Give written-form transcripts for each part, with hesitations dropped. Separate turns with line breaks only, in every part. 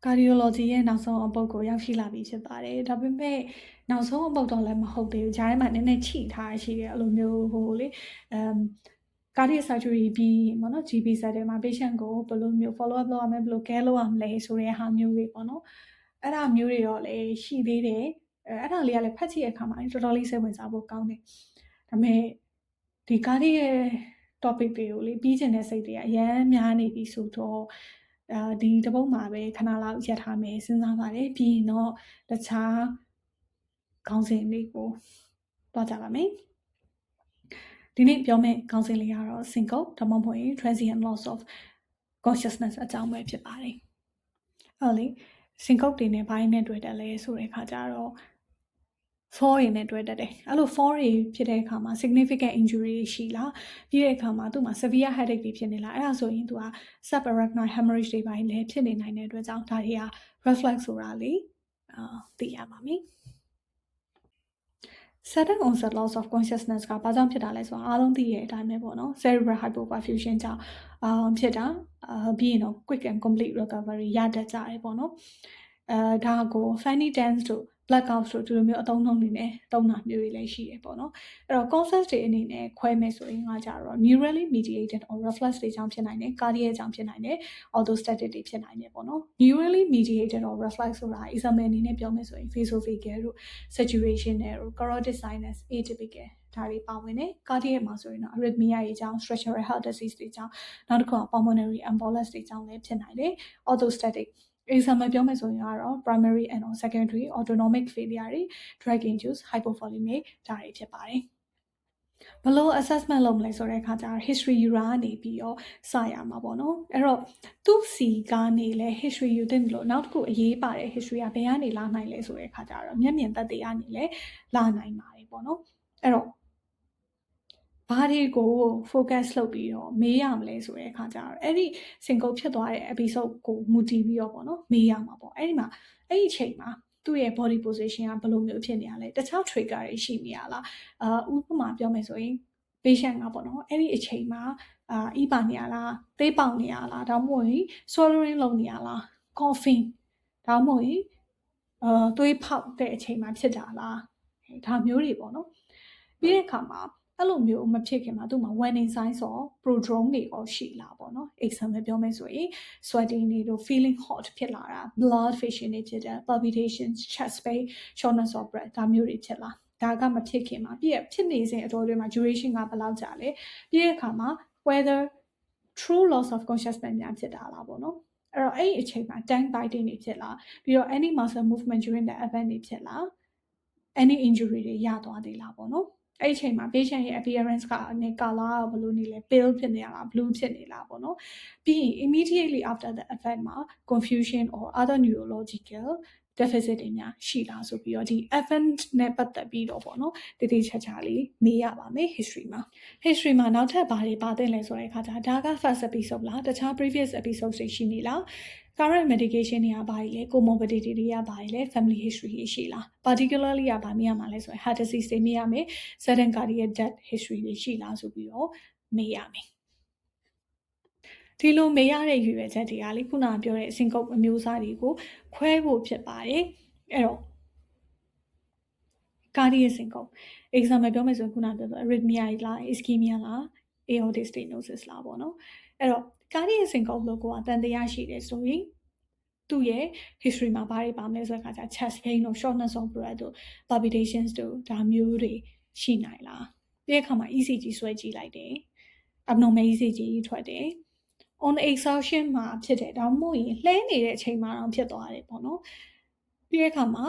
cardiology ရဲ့နောက်ဆုံးအပုဒ်ကိုရောက်ရှိလာပြီဖြစ်ပါတယ်ဒါပေမဲ့နောက်ဆုံးအပုဒ်တော့လည်းမဟုတ်သေးဘူးဂျားထဲမှာနည်းနည်းချိထားရှိတယ်အဲ့လိုမျိုးဟိုလေcardiac surgery ပြီးပေါ့နော် GP setting မှာ patient ကိုဘယ်လိုမျိုး follow up လုပ်ရမလဲဘယ်လို care လုပ်ရမလဲဆိုတဲ့ဟာမျိုးတွေပေါ့နော်အဲ့ဒါမျိုးတွေတော့လည်းရှိသေးတယ်အဲ့ဒါလေးကလည်းဖတ်ကြည့်ရတဲ့အခါမှာတော်တော်လေးစိတ်ဝင်စားဖို့ကောင်းတယ်ဒါပေမဲ့ဒီ cardiac topic တွေကိုလေပြီးချင်တဲ့စိတ်တွေကအများများနေပြီဆိုတော့ဒီတပုတ်မှာပဲခဏလောက်ရက်ထားမယ်စဉ်းစားပါတယ်ပြီးရင်တော့တခြားခေါင်းစဉ်တွေကိုတော့ကြပါမယ်ဒီနေ့ပြောမယ့်ခေါင်းစဉ်လေးကတော့ syncope ဒါမှမဟုတ် transient loss of consciousness အကြောင်းပဲဖြစ်ပါတယ်အဲ့လေ syncope တွေနဲ့ဘာနဲ့တွေ့တယ်လဲဆိုတဲ့အခါကျတော့ fall ရင်းနဲ့တွေ့တတ်တယ်အဲ့လို fall တွေဖြစ်တဲ့အခါမှာ significant injury ရှိလားပြီးတဲ့အခါမှာသူ့မှာ severe headache တွေဖြစ်နေလားအဲ့ဒါဆိုရင်သူက subarachnoid hemorrhage တွေပိုင်းလည်းဖြစ်နေနိုင်တဲ့အတွက်ကြောင့်ဒါတွေက reflex ဆိုတာလေသိရပါမယ်sudden onset loss of consciousness ကဘာကြောင့်ဖြစ်တာလဲဆိုတော့အားလုံးသိရတဲ့အတိုင်းပဲပေါ့နော် cerebral hypoperfusion ကြောင့်ဖြစ်တာပြီးရင်တော့ quick and complete recovery ရတတ်ကြတယ်ပေါ့နော်ဒါကို Fanny Dance တို့ blackout တို့ဒီလိုမျိုးအသုံးနှုန်းနေနဲ့သုံးတာမျိုးတွေလည်းရှိတယ်ပေါ့နော်အဲ့တော့ concept တွေအနေနဲ့ခွဲမယ်ဆိုရင်ကကြတော့ neurally mediated or reflex တွေကြောင့်ဖြစ်နိုင်တယ် cardiac ကြောင့်ဖြစ်နိုင်တယ် orthostatic တွေဖြစ်နိုင်တယ်ပေါ့နော် neurally mediated or reflex ဆိုတာ example အနေနဲ့ပြောမယ်ဆိုရင် vasovagal တို့ saturation တို့ carotid sinus atypical ဒါတွေပါဝင်တယ် cardiac မှာဆိုရင်တော့ arrhythmia တွေကြောင့် structural heart disease တွေကြောင့်နောက်တစ်ခုက pulmonary embolus တွေကြောင့်လည်းဖြစ်နိုင်တယ် orthostatic example ပြောမယ်ဆိုရင်ကတော့ primary and or secondary autonomic failure တွေ drug induced hypovolemic ဒါတွေဖြစ်ပါတယ်ဘလို့ assessment လုပ်မလဲဆိုတဲ့အခါကျတော့ history ယူရာကနေပြီးတော့စရမှာပေါ့နော်အဲ့တော့သူ့စီကနေလဲ history ယူတဲ့လို့နောက်တစ်ခုအရေးပါတဲ့ history ကဘယ်ကနေလာနိုင်လဲဆိုတဲ့အခါကျတော့မျက်မြင်သက်သေကနေလဲလာနိုင်ပါတယ်ပေါ့နော်အဲ့တော့ဘာတွေကို focus လုပ်ပြီးတော့မေးရမလဲဆိုတဲ့အခါကျတော့အဲ့ဒီ syncope ဖြစ်သွားတဲ့ episode ကိုမူတည်ပြီးတော့ပေါ့နော်မေးရမှာပေါ့အဲ့ဒီမှာအဲ့ဒီအချိန်မှာသူ့ရဲ့ body position ကဘယ်လိုမျိုးဖြစ်နေရလဲတခြား trigger တွေရှိနေရလားဥပမာပြောမယ်ဆိုရင် patient ကပေါ့နော်အဲ့ဒီအချိန်မှာအီးပါနေရလားသေးပေါင်နေရလားဒါမှမဟုတ် swallowing လုပ်နေရလား coughing ဒါမှမဟုတ်သွေးဖောက်တဲ့အချိန်မှာဖြစ်တာလားဒါမျိုးတွေပေါ့နော်ပြီးတဲ့အခါမှာအဲ့လိုမျိုးမဖြစ်ခင်မှာသူ့မှာ warning signs ဆို prodrome တွေရောရှိလားပေါ့နော် example ပြောမယ်ဆိုရင် sweating တွေတို့ feeling hot ဖြစ်လာတာ blood fishing တွေဖြစ်တယ် palpitations chest pain shortness of breath ဒါမျိုးတွေဖြစ်လာဒါကမဖြစ်ခင်မှာပြီးရဖြစ်နေစဉ်အတော်တွေမှာ duration ကဘယ်လောက်ကြာလဲပြီးတဲ့အခါမှာ whether true loss of consciousness များဖြစ်တာလားပေါ့နော်အဲ့တော့အဲ့ဒီအချိန်မှာ tongue biting တွေဖြစ်လာပြီးတော့ any muscle movement during the event တွေဖြစ်လာ any injury တွေရသွားသေးလားပေါ့နော်အဲ့ဒီအချိန်မှာ patient ရဲ့ appearance ကနေ color ကဘယ်လိုနေလဲ pale ဖြစ်နေလား blue ဖြစ်နေလားပေါ့နော်ပြီးရင် immediately after the event မှာ confusion or other neurological deficit တွေများရှိလားဆိုပြီးတော့ဒီ event နဲ့ပတ်သက်ပြီးတော့ပေါ့နော်တတိချာချာလေးမေးရပါမယ် history မှာနောက်ထပ်ဘာတွေပါသင့်လဲဆိုတဲ့အခါကျဒါက first episode လားတခြား previous episode တွေရှိနေလား current medication တွေကဘာတွေလဲ comorbidity တွေကဘာတွေလဲ family history တွေရှိလား particularly ကဘာမေးရမှာလဲဆိုရင် heart disease တွေမေးရမယ် sudden cardiac death history တွေရှိလားဆိုပြီးတော့မေးရမယ်ဒီလိုမေးရတဲ့ရည်ရွယ်ချက်တွေကလေခုနကပြောတဲ့ syncope အမျိုးအစားတွေကိုခွဲဖို့ဖြစ်ပါတယ်အဲ့တော့ cardiac syncope example ပြောမယ်ဆိုရင်ခုနပြောဆို arrhythmia လား ischemia လား aortic stenosis လားပေါ့နော်အဲ့တော့ cardiac syncope လို့ကိုကတန်တရားရှိတယ်ဆိုရင်သူ့ရဲ့ history မှာဘာတွေပါမလဲဆိုတဲ့အခါကျ chest pain တို့ shortness of breath တို့ palpitations တို့ဒါမျိုးတွေရှိနိုင်လားဒီအခါမှာ ECG ဆွဲကြည့်လိုက်တယ် abnormal ECG ထွက်တယ် on exhaustion မှာဖြစ်တယ်ဒါမှမဟုတ်ရင်လှဲနေတဲ့အချိန်မှာတော့ဖြစ်သွားတယ်ပေါ့နော်ပြီးတဲ့အခါမှာ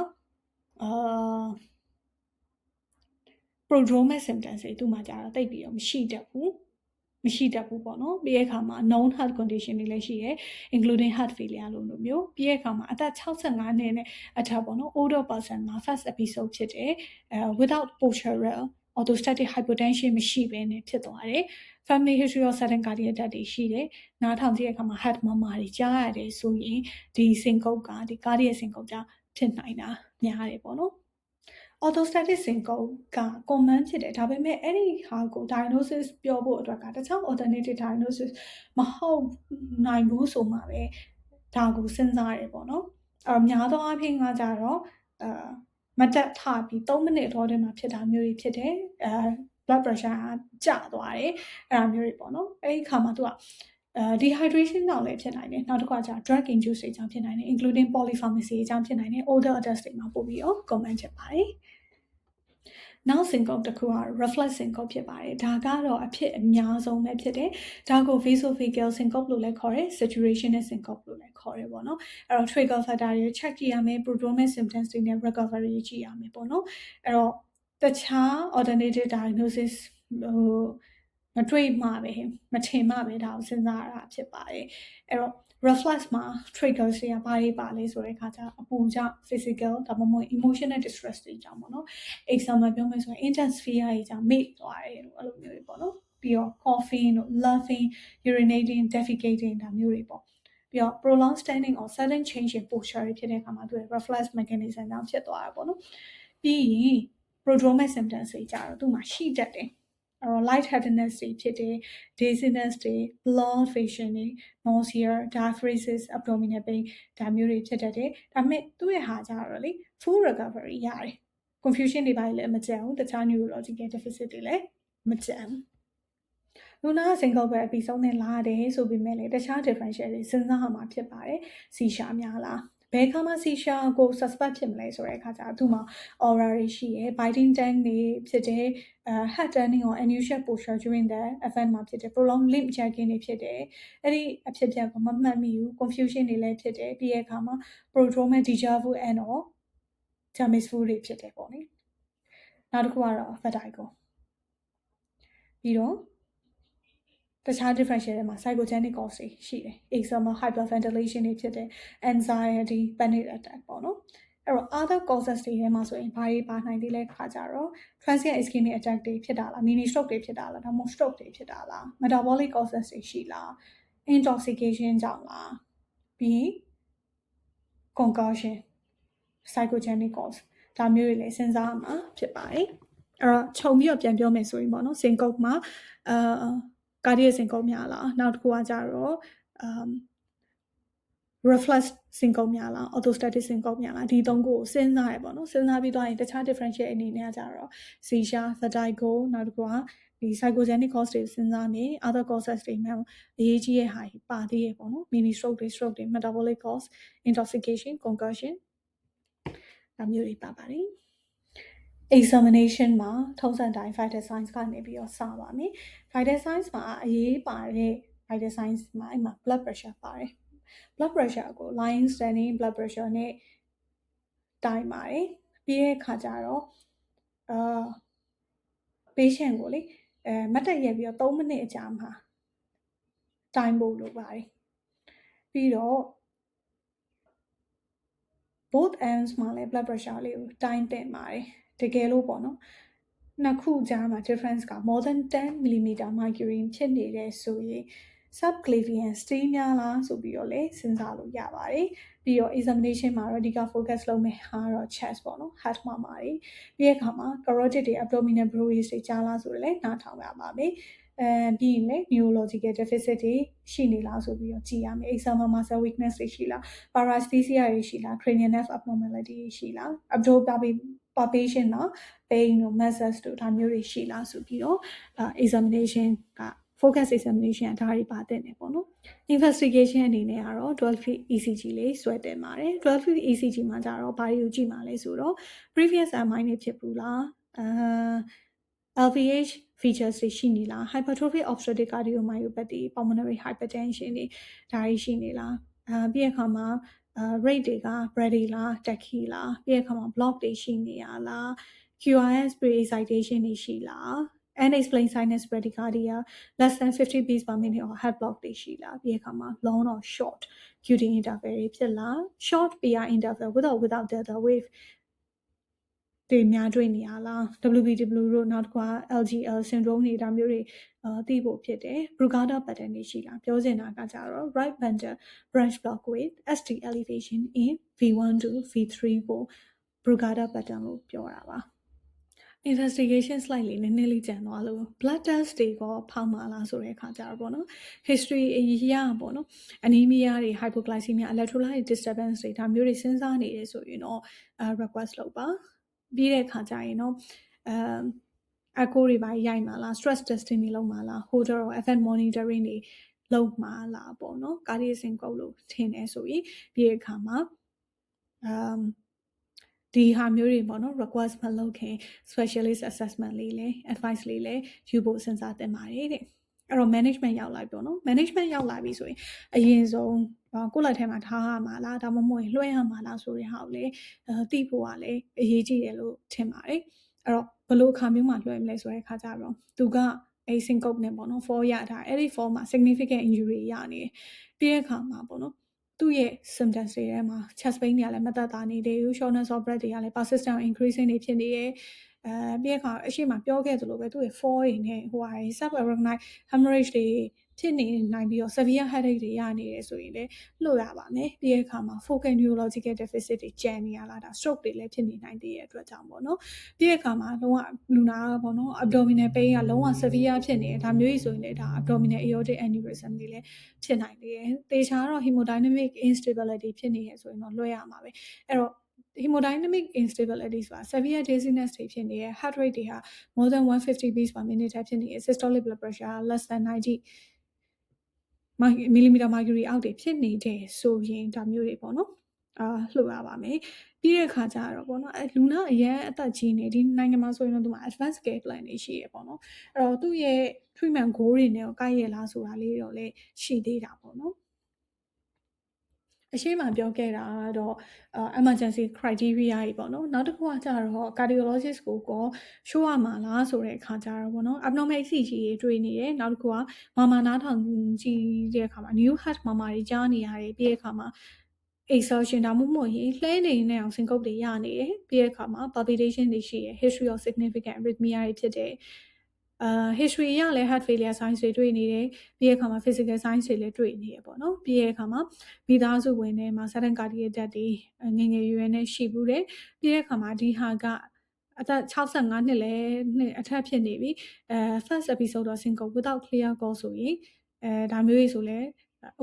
prodromal symptoms တွေသူ့မှာကြာတော့တိတ်ပြီးတော့မရှိတတ်ဘူးပေါ့နော်ပြီးတဲ့အခါမှာ known heart condition တွေလည်းရှိတယ် including heart failure လို့မျိုးပြီးတဲ့အခါမှာအသက်65နှစ်နဲ့အထက်ပေါ့နော် older person မှာ first episode ဖြစ်တယ်without postural orthostatic hypotension မရှိဘဲနဲ့ဖြစ်သွားတယ် family history of sudden cardiac death တွေရှိတယ်နားထောင်ကြည့်တဲ့အခါမှာ heart murmur တွေကြားရတယ်ဆိုရင်ဒီ syncope ကဒီ cardiac syncope ကြောင့်ဖြစ်နိုင်တာများတယ်ပေါ့နော်orthostatic syncope က common ဖြစ်တယ်ဒါပေမဲ့အဲ့ဒီဟာကို diagnosis ပြောဖို့အတွက်ကတခြား alternative diagnosis မဟုတ်နိုင်ဘူးဆိုမှပဲ ဒါကိုစဉ်းစားရပေါ့နော်အဲ့တော့များသောအားဖြင့်ကကြတော့မတက်ထပြီး3မိနစ်တော့တည်းမှာဖြစ်တာမျိုးတွေဖြစ်တယ်blood pressure ကျသွားတယ်အဲ့ဒါမျိုးတွေပေါ့နော်အဲ့ဒီခါမှာသူကdehydration ကြောင့်လည်းဖြစ်နိုင်တယ်နောက်တစ်ခါကျ drug induced တွေကြောင့်ဖြစ်နိုင်တယ် including polypharmacy အကြောင်းဖြစ်နိုင်တယ် older adults တွေမှာပို့ပြီးတော့ comment ဖြစ်ပါတယ်နောက် syncope တစ်ခုက reflex syncope ဖြစ်ပါတယ်ဒါကတော့အဖြစ်အများဆုံးပဲဖြစ်တယ်ဒါကို vasovagal syncope လို့လည်းခေါ်တယ် saturational syncope လို့လည်းခေါ်တယ်ပေါ့နော်အဲ့တော့ trigger factor တွေ check ကြည့်ရမယ် prodromal symptoms တွေနဲ့ recovery ကြည့်ရမယ်ပေါ့နော်အဲ့တော့တခြား alternative diagnosis မတွေ့မှပဲမထင်မှပဲဒါကိုစဉ်းစားရတာဖြစ်ပါတယ်အဲ့တော့ reflex မှာ triggers တွေကဘာတွေပါလဲဆိုတဲ့အခါကျအပူကြောင့် physical ဒါမှမဟုတ် emotional distress တွေကြောင့်ပေါ့နော် example ပြောမယ်ဆိုရင် intense fear တွေကြောင့်မေ့သွားတယ်လို့အဲ့လိုမျိုးတွေပေါ့နော်ပြီးတော့ coughing တို့ laughing urinating defecating ဒါမျိုးတွေပေါ့ပြီးတော့ prolonged standing or sudden change in posture တွေဖြစ်တဲ့အခါမှာသူ reflex mechanism ကြောင့်ဖြစ်သွားတာပေါ့နော်ပြီးရင် prodromal symptoms တွေကြတော့သူ့မှာရှိတတ်တယ်lightheadedness တွေဖြစ်တယ် dizziness တွေ blurred vision တွေ nausea diaphoresis abdominal pain ဒါမျိုးတွေဖြစ်တတ်တယ်ဒါပေမဲ့သူ့ရဲ့ဟာကြတော့လေ full recovery ရတယ် confusion တွေပါလည်းမကြံဘူးတခြား neurological deficit တွေလည်းမကြံဘူးလူနာစင်ကောက်ပဲအပြီးဆုံးနဲ့လာတယ်ဆိုပေမဲ့လည်းတခြား differential တွေစဉ်းစားရမှာဖြစ်ပါတယ်စီရှာများလားဘယ်ခါမှစီရှာကို suspect ဖြစ်မလဲဆိုတဲ့အခါကျသူ့မှာ aura တွေရှိရယ် biting tongue တွေဖြစ်တယ်head turning or unusual posture during the event မှာဖြစ်တယ် prolonged limb jerking တွေဖြစ်တယ်အဲ့ဒီအဖြစ်ပြကိုမမှတ်မိဘူး confusion တွေလည်းဖြစ်တယ်ပြီးတဲ့အခါမှာ prodromal deja vu and or Tamiflu တွေဖြစ်တယ်ပေါ့နိနောက်တစ်ခုကတော့ vertigo ပြီးတော့တခြား differential တွေမှာ psychogenic cause တွေရှိတယ် example hyperventilation တွေဖြစ်တယ် anxiety panic attack ပေါ့နော်အဲ့တော့ other causes တွေထဲမှာဆိုရင်ဘာတွေပါနိုင်သေးလဲခါကြတော့ transient ischemic attack တွေဖြစ်တာလား mini stroke တွေဖြစ်တာလားဒါမှမဟုတ် stroke တွေဖြစ်တာလား metabolic causes တွေရှိလား intoxication ကြောင့်လားပြီး concussion psychogenic cause ဒါမျိုးတွေလည်းစဉ်းစားရမှာဖြစ်ပါတယ်အဲ့တော့ခြုံပြီးတော့ပြန်ပြောမယ်ဆိုရင်ပေါ့နော် syncope မှာcardiac syncope များလားနောက်တစ်ခုကကြတော့reflex syncope များလား orthostatic syncope များလားဒီသုံးခုကိုစဉ်းစားရပေါ့နော်စဉ်းစားပြီးသွားရင်တခြား differential အနေနဲ့ကြတော့ seizure vertigo နောက်တစ်ခုကဒီ psychogenic cause တွေစဉ်းစားမယ် other causes တွေမှအရေးကြီးတဲ့ဟာပါသေးရပေါ့နော် mini stroke တွေ stroke တွေ metabolic cause intoxication concussion ဒါမျိုးတွေပါပါတယ် examination မှာထုံးစံတိုင်း vital signs ကနေပြီးတော့စပါမယ် vital signs မှာအရေးပါတဲ့ vital signs မှာအဲ့မှာ blood pressure ပါတယ် blood pressure ကို lying standing blood pressure နဲ့တိုင်းပါတယ်ပြီးတဲ့အခါကျတော့patient ကိုလေမတ်တက်ရက်ပြီးတော့3မိနစ်အကြာမှာတိုင်းဖို့လိုပါတယ်ပြီးတော့ both ends မှာလည်း blood pressure လေးကိုတိုင်းတင်ပါတယ်တကယ်လို့ပေါ့နော်နှစ်ခုကြားမှာ difference က more than 10 mm mercury ဖြစ်နေတယ်ဆိုရင် subclavian steam များလားဆိုပြီးတော့လည်းစဉ်းစားလို့ရပါတယ်ပြီးတော့ examination မှာတော့အဓိက focus လုပ်မယ်ဟာတော့ chest ပေါ့နော် heart မှာပါတယ်ပြီးတဲ့အခါမှာ carotid တွေ abdominal bruits တွေကြားလားဆိုတော့လည်းနားထောင်ရပါမယ်ပြီးရင်လည်း neurological deficit တွေရှိနေလားဆိုပြီးတော့ကြည့်ရမယ် example muscle weakness တွေရှိလား paresthesia တွေရှိလား cranial nerve abnormality တွေရှိလား abdominal palpation မှာ pain တို့ masses တို့ဒါမျိုးတွေရှိလားဆိုပြီးတော့examination က focus examination ဒါတွေပါတဲ့နေပေါ့နော် investigation အနေနဲ့ကတော့ 12 lead ECG လေးဆွဲတင်ပါတယ်12 lead ECG မှာကြတော့ဘာတွေကိုကြည့်မှာလဲဆိုတော့ previous MI တွေဖြစ်ဘူးလားLVH features တွေရှိနေလား hypertrophic obstructive cardiomyopathy pulmonary hypertension တွေဒါတွေရှိနေလားပြီးတဲ့အခါမှာrate တွေက brady လား tachy လားပြီးတဲ့အခါမှာ block တွေရှိနေရလား QRS pre-excitation တွေရှိလား unexplained sinus bradycardia less than 50 beats per minute or heart block တွေရှိလားပြီးတဲ့အခါမှာ long or short QT interval တွေဖြစ်လား short PR interval without delta wave တွေများတွေ့နေရလား WBW တို့နောက်တစ်ခါ LGL syndrome တွေဒါမျိုးတွေသိဖို့ဖြစ်တယ် Brugada pattern တွေရှိလားပြောချင်တာကကြတော့ right bundle branch block with ST elevation in V1 to V3 ကို Brugada pattern လို့ပြောတာပါ investigation slide လေးနည်းနည်းလေးကြံသွားလို့ blood test တွေကဖောက်မှာလားဆိုတဲ့အခါကျတော့ပေါ့နော် history အရာပေါ့နော် anemia တွေ hypoglycemia electrolyte disturbance တွေဒါမျိုးတွေစဉ်းစားနေတယ်ဆိုရင်တော့request လုပ်ပါပြီးတဲ့အခါကျရင်တော့echo တွေပါရိုက်မှာလား stress testing တွေလုပ်မှာလား holder or event monitoring တွေလုပ်မှာလားပေါ့နော် cardiac syncope လို့ထင်တယ်ဆိုရင်ပြီးတဲ့အခါမှာဒီဟာမျိုးတွေပေါ့နော် request မလုပ်ခင် specialist assessment လေးလည်း advice လေးလည်းယူဖို့စဉ်းစားသင့်ပါတယ်တဲ့အဲ့တော့ management ရောက်လာပြီပေါ့နော် management ရောက်လာပြီဆိုရင်အရင်ဆုံးကိုယ့်လက်ထဲမှာထားရမှာလားဒါမှမဟုတ်ရင်လွှဲရမှာလားဆိုတဲ့ဟာကိုလည်းသိဖို့ကလည်းအရေးကြီးတယ်လို့ထင်ပါတယ်အဲ့တော့ဘယ်လိုအခါမျိုးမှာလွှဲမလဲဆိုတဲ့အခါကျတော့သူကအဲ့ syncope နဲ့ပေါ့နော် fall ရတာအဲ့ဒီ fall မှာ significant injury ရနေပြီးတဲ့အခါမှာပေါ့နော်သူ့ရဲ့ symptoms တွေထဲမှာ chest pain တွေကလည်းမသက်သာနေသေးဘူး shortness of breath တွေကလည်း persistent increasing တွေဖြစ်နေတယ်ပြီးတဲ့အခါအရှိမပြောခဲ့သလိုပဲသူ့ရဲ့ fall တွေနဲ့subarachnoid hemorrhage တွေဖြစ်နေနိုင်ပြီးတော့ severe headache တွေရနေတယ်ဆိုရင်လည်းလွှတ်ရပါမယ်ပြီးတဲ့အခါမှာ focal neurological deficit တွေကျန်နေရလားဒါ stroke တွေလည်းဖြစ်နေနိုင်သေးတဲ့အတွက်ကြောင့်ပေါ့နော်ပြီးတဲ့အခါမှာလုံးဝလူနာပေါ့နော် abdominal pain ကလုံးဝ severe ဖြစ်နေတယ်ဒါမျိုးကြီးဆိုရင်လည်းဒါ abdominal aortic aneurysm တွေလည်းဖြစ်နိုင်သေးတယ်သေချာတော့ hemodynamic instability ဖြစ်နေရဆိုရင်တော့လွှဲရမှာပဲအဲ့တော့hemodynamic instability ဆိုတာ severe dizziness တွေဖြစ်နေရ heart rate တွေဟာ more than 150 beats per minute ဖြစ်နေရ systolic blood pressure less than 90 millimeter mercury အောက်တွေဖြစ်နေတယ်ဆိုရင်ဒါမျိုးတွေပေါ့နော်လှုပ်ရပါမယ်ပြီးတဲ့အခါကျတော့ပေါ့နော်လူနာအရင်အသက်ကြီးနေဒီနိုင်ငံမှာဆိုရင်တော့သူမှာ advanced care plan တွေရှိရပေါ့နော်အဲ့တော့သူ့ရဲ့ treatment goal တွေနဲ့ကိုက်ရလားဆိုတာလေးတော့လည်းရှိသေးတာပေါ့နော်အရှိမှပြောခဲ့တာတော့emergency criteria ကြီးပေါ့နော်နောက်တစ်ခုကကျတော့ cardiologist ကိုshow ရမှာလားဆိုတဲ့အခါကျတော့ပေါ့နော် abnormal ECG တွေတွေ့နေတယ်နောက်တစ်ခုကမာနားထောင်ကြည့်တဲ့အခါမှာ new heart မာတွေကြားနေရတယ်ပြီးတဲ့အခါမှာ exhaustion ဒါမှမဟုတ်ရင်လှဲနေနေအောင် syncope တွေရနေတယ်ပြီးတဲ့အခါမှာ palpitation တွေရှိရ history of significant arrhythmia တွေဖြစ်တယ်history ရလည်း heart failure signs တွေတွေ့နေတယ်ပြီးတဲ့အခါမှာ physical signs တွေလည်းတွေ့နေရပေါ့နော်ပြီးတဲ့အခါမှာမိသားစုဝင်တွေမှာ sudden cardiac death တွေငယ်ငယ်ရွယ်နဲ့ရှိဘူးတယ်ပြီးတဲ့အခါမှာဒီဟာကအသက်65နှစ်လည်းအထက်ဖြစ်နေပြီfirst episode of syncope without clear cause ဆိုရင်ဒါမျိုးကြီးဆိုလဲ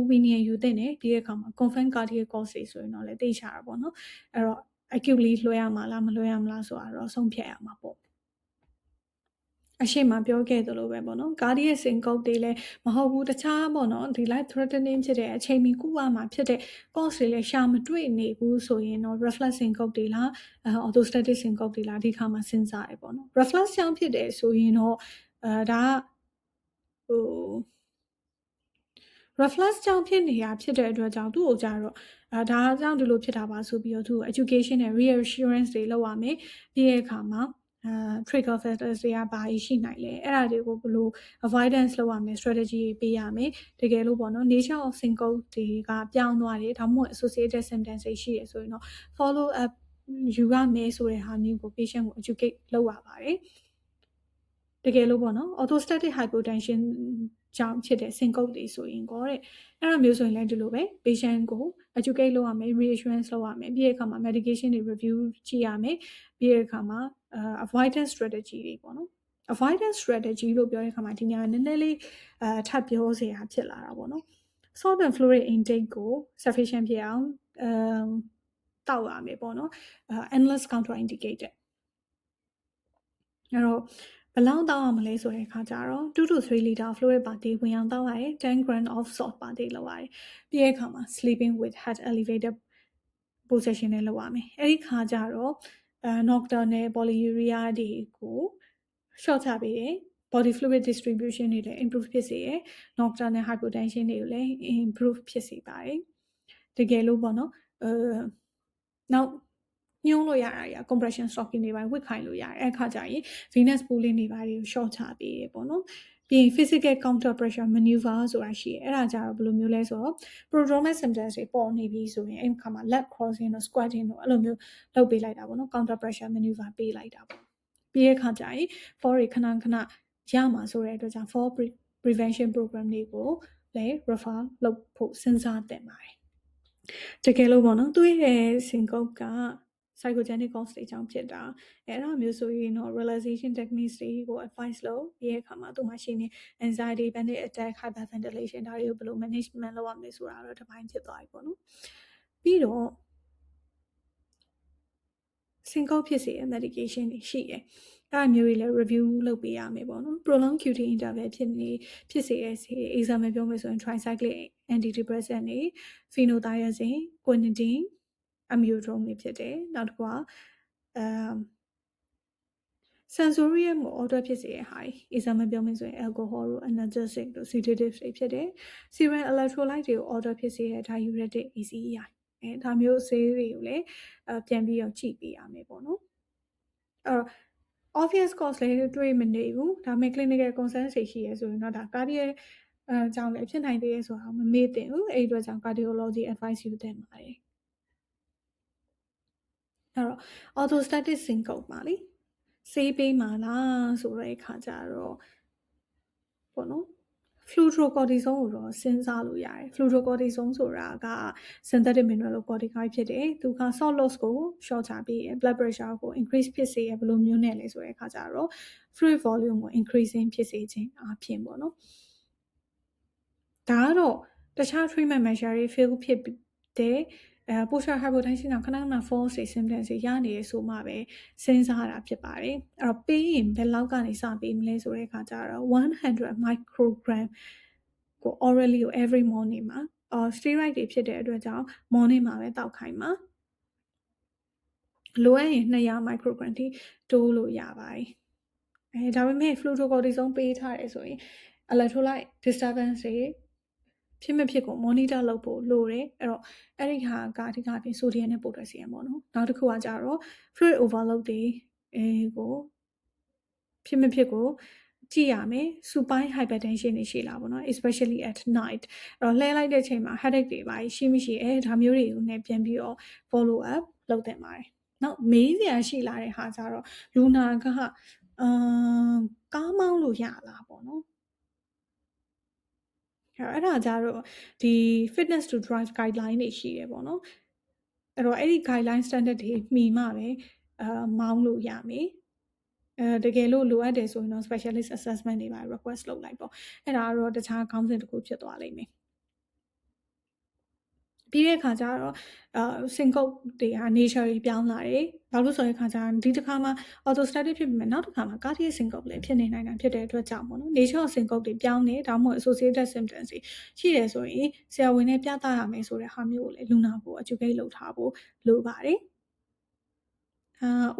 opinion ယူသင့်တယ်ပြီးတဲ့အခါမှာ confirm cardiac cause ဆိုရင်တော့လည်းသိချတာပေါ့နော်အဲ့တော့ acutely လွှဲရမှာလားမလွှဲရမလားဆိုတာတော့ဆုံးဖြတ်ရမှာပေါ့အရှိမပြောခဲ့သလိုပဲပေါ့နော် cardiac syncope တွေလည်းမဟုတ်ဘူးတခြားပေါ့နော်ဒီ life threatening ဖြစ်တဲ့အချိန်မီကုရမှာဖြစ်တဲ့ cause တွေလည်းရှာမတွေ့နေဘူးဆိုရင်တော့ reflex syncope တွေလားorthostatic syncope တွေလားဒီခါမှာစဉ်းစားရပေါ့နော် reflex ကြောင့်ဖြစ်တယ်ဆိုရင်တော့ဒါကreflex ကြောင့်ဖြစ်နေတာဖြစ်တဲ့အတွက်ကြောင့်သူ့ကိုကြတော့ဒါကြောင့်ဒီလိုဖြစ်တာပါဆိုပြီးတော့သူ့ education နဲ့ reassurance တွေလုပ်ရမယ်ပြီးတဲ့အခါမှာtrigger factors တွေကဘာရှိနိုင်လဲအဲ့ဒါတွေကိုဘယ်လို avoidance လုပ်ရမယ် strategy တွေပေးရမယ်တကယ်လို့ပေါ့နော် nature of syncope တွေကပြောင်းသွားတယ်ဒါမှမဟုတ် associated symptoms တွေရှိရဆိုရင်တော့ follow up ယူရမယ်ဆိုတဲ့ဟာမျိုးကို patient ကို educate လုပ်ရပါတယ်တကယ်လို့ပေါ့နော် orthostatic hypotension ကြောင့်ဖြစ်တဲ့ syncope တွေဆိုရင်ကိုတဲ့အဲ့လိုမျိုးဆိုရင်လည်းဒီလိုပဲ patient ကို educate လုပ်ရမယ် reassurance လုပ်ရမယ်ပြီးတဲ့အခါမှာ medication တွေ review ကြည့်ရမယ်ပြီးတဲ့အခါမှာavoidance strategy တွေပေါ့နော် avoidance strategy လို့ပြောတဲ့အခါမှာဒီနေရာနည်းနည်းလေးထပ်ပြောစရာဖြစ်လာတာပေါ့နော် salt and fluid intake ကို sufficient ဖြစ်အောင်တောက်ရမယ်ပေါ့နော်endless contraindicated အဲ့တော့ဘယ်လောက်တောက်ရမလဲဆိုတဲ့အခါကျတော့2 to 3 liter fluid per day ဝင်အောင်တောက်ရတယ်10 gram of salt per day လောက်ရတယ်ပြီးတဲ့အခါမှာ sleeping with head elevated position နဲ့လောက်ရမယ်အဲ့ဒီခါကျတော့nocturnal polyuria တွေကို short ချပေးတယ် body fluid distribution တွေလည်း improve ဖြစ်စေရယ် nocturnal hypotension တွေကိုလည်း improve ဖြစ်စေပါတယ်တကယ်လို့ပေါ့နော်နောက်ညှိုးလို့ရတာရ compression stocking တွေပါဝစ်ခိုင်းလို့ရတယ်အဲ့ခါကျရင် venous pooling တွေပါတွေကို short ချပေးရပေါ့နော်ပြီးရင် physical counter pressure maneuver ဆိုတာရှိတယ်အဲ့ဒါကြတော့ဘယ်လိုမျိုးလဲဆိုတော့ prodromal symptoms တွေပေါ်နေပြီဆိုရင်အဲ့ခါမှာ leg crossing တို့ squatting တို့အဲ့လိုမျိုးလုပ်ပေးလိုက်တာပေါ့နော် counter pressure maneuver ပေးလိုက်တာပေါ့ပြီးတဲ့ခါကျရင် fall တွေခဏခဏရမှာဆိုတဲ့အတွက်ကြောင့် fall prevention program တွေကိုလည်း refer လုပ်ဖို့စဉ်းစားသင့်ပါတယ်တကယ်လို့ပေါ့နော်သူရဲ့ syncope က psychogenic cause တွေကြောင့်ဖြစ်တာအဲ့ဒါမျိုးဆိုရင်တော့ relaxation techniques တွေကို advice လုပ်ပြီးတဲ့အခါမှာသူမှရှိနေ anxiety panic attack hyperventilation ဒါတွေကိုဘယ်လို management လုပ်ရမလဲဆိုတာတော့တစ်ပိုင်းဖြစ်သွားပြီပေါ့နော်ပြီးတော့ syncope ဖြစ်စေတဲ့ medication တွေရှိတယ်အဲ့မျိုးတွေလည်း review လုပ်ပေးရမယ်ပေါ့နော် prolonged QT interval ဖြစ်စေတဲ့ example ပြောမယ်ဆိုရင် tricyclic antidepressant တွေ phenothiazine quinidine amiodarone တွေဖြစ်တယ်နောက်တစ်ခုကsensory ကို order ဖြစ်စေတဲ့ဟာတွေ example ပြောမယ်ဆိုရင် alcohol တို့ analgesic တို့ sedative တွေဖြစ်တယ် serum electrolyte တွေကို order ဖြစ်စေတဲ့ diuretic ACEI ဒါမျိုးဆေးတွေကိုလည်းပြန်ပြီးတော့ကြည့်ပေးရမယ်ပေါ့နော်အဲ့တော့ obvious cause လည်းတွေ့မနေဘူးဒါပေမဲ့ clinical concern တွေရှိရဆိုရင်တော့ဒါ cardiac ကြောင့်လည်းဖြစ်နိုင်သေးတယ်ဆိုတာမမေ့သင့်ဘူးအဲ့ဒီအတွက်ကြောင့် cardiology advice ယူသင့်ပါတယ်အဲ့တော့ orthostatic syncope ပါလေဆေးပေးမှာလားဆိုတဲ့အခါကျတော့ပေါ့နော် fludrocortisone ကိုတော့စဉ်းစားလို့ရတယ် fludrocortisone ဆိုတာက synthetic mineralocorticoid ဖြစ်တယ်သူက salt loss ကို short ချပေးတယ် blood pressure ကို increase ဖြစ်စေရဘယ်လိုမျိုးနဲ့လဲဆိုတဲ့အခါကျတော့ fluid volume ကို increasing ဖြစ်စေခြင်းအပြင်ပေါ့နော်ဒါကတော့တခြား treatment measure တွေ fail ဖြစ်တဲ့postural hypotension ကခဏခဏ false symptoms တွေရနေရဆိုမှပဲစဉ်းစားရတာဖြစ်ပါတယ်အဲ့တော့ပေးရင်ဘယ်လောက်ကနေစပေးမလဲဆိုတဲ့အခါကျတော့100 microgram ကို orally ကို every morning မှာsteroid တွေဖြစ်တဲ့အတွက်ကြောင့် morning မှာပဲတောက်ခိုင်းမှာလိုအပ်ရင်200 microgram ထိတိုးလို့ရပါတယ်ဒါပေမဲ့ fludrocortisone ပေးထားတယ်ဆိုရင် electrolyte disturbance တွေဖြစ်မဖြစ်ကို monitor လုပ်ဖို့လိုတယ်အဲ့တော့အဲ့ဒီဟာကအဓိကပြင် sodium နဲ့ potassium ပေါ့နော်နောက်တစ်ခုကကြတော့ fluid overload တွေကိုဖြစ်မဖြစ်ကိုကြည့်ရမယ် supine hypertension တွေရှိလာပေါ့နော် especially at night အဲ့တော့လှည့်လိုက်တဲ့ချိန်မှာ headache တွေပါရှိမရှိဒါမျိုးတွေကိုလည်းပြန်ပြီးတော့ follow up လုပ်သင့်ပါတယ်နောက်မေးစရာရှိလာတဲ့ဟာကြတော့လူနာကကားမောင်းလို့ရလားပေါ့နော်အဲ့ဒါကြတော့ဒီ fitness to drive guideline တွေရှိတယ်ပေါ့နော်အဲ့တော့အဲ့ဒီ guideline standard တွေမှီမှပဲမောင်းလို့ရမယ်တကယ်လို့လိုအပ်တယ်ဆိုရင်တော့ specialist assessment တွေပါ request လုပ်လိုက်ပေါ့အဲ့ဒါကတော့တခြားခေါင်းစဉ်တစ်ခုဖြစ်သွားလိမ့်မယ်ပြီးတဲ့အခါကျတော့syncope တွေက nature တွေပြောင်းလာတယ်ဘာလို့ဆိုတဲ့အခါကျတော့ဒီတစ်ခါမှာ orthostatic ဖြစ်ပေမဲ့နောက်တစ်ခါမှာ cardiac syncope လည်းဖြစ်နေနိုင်တာဖြစ်တဲ့အတွက်ကြောင့်ပေါ့နော် nature of syncope တွေပြောင်းနေဒါမှမဟုတ် associated symptoms တွေရှိတယ်ဆိုရင်ဆရာဝန်နဲ့ပြသရမယ်ဆိုတဲ့ဟာမျိုးကိုလည်းလူနာကို educate လုပ်ထားဖို့လိုပါတယ်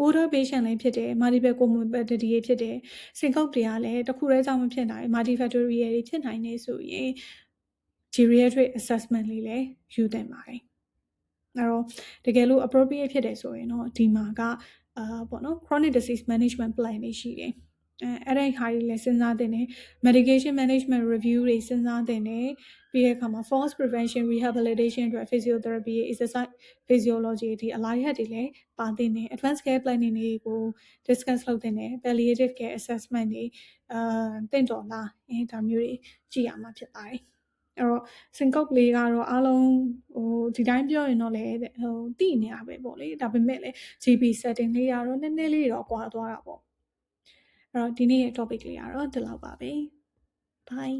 older patient လည်းဖြစ်တယ် multiple comorbidity တွေဖြစ်တယ် syncope တွေကလည်းတစ်ခုတည်းကြောင့်မဖြစ်နိုင် multifactorial တွေဖြစ်နိုင်နေဆိုရင် geriatric assessment လေးလည်းယူသင့်ပါတယ်အဲ့တော့တကယ်လို့ appropriate ဖြစ်တယ်ဆိုရင်တော့ဒီမှာကပေါ့နော် chronic disease management plan တွေရှိတယ်အဲ့ဒီဟာတွေလည်းစဉ်းစားသင့်တယ် medication management review တွေစဉ်းစားသင့်တယ်ပြီးတဲ့အခါမှာ falls prevention rehabilitation အတွက် physiotherapy exercise physiology ဒီ allied တွေလည်းပါသင့်တယ် advanced care planning တွေကို discuss လုပ်သင့်တယ် palliative care assessment တွေတင့်တော်လားဒါမျိုးတွေကြည့်ရမှာဖြစ်ပါတယ်အဲ့တော့ syncope လေးကတော့အားလုံးဒီတိုင်းပြောရင်တော့လည်းသိနေတာပဲပေါ့လေဒါပေမဲ့လည်း GP setting လေးကတော့နည်းနည်းလေးတော့ကွာသွားတာပေါ့အဲ့တော့ဒီနေ့ရဲ့ topic လေးကတော့ဒီလောက်ပါပဲ bye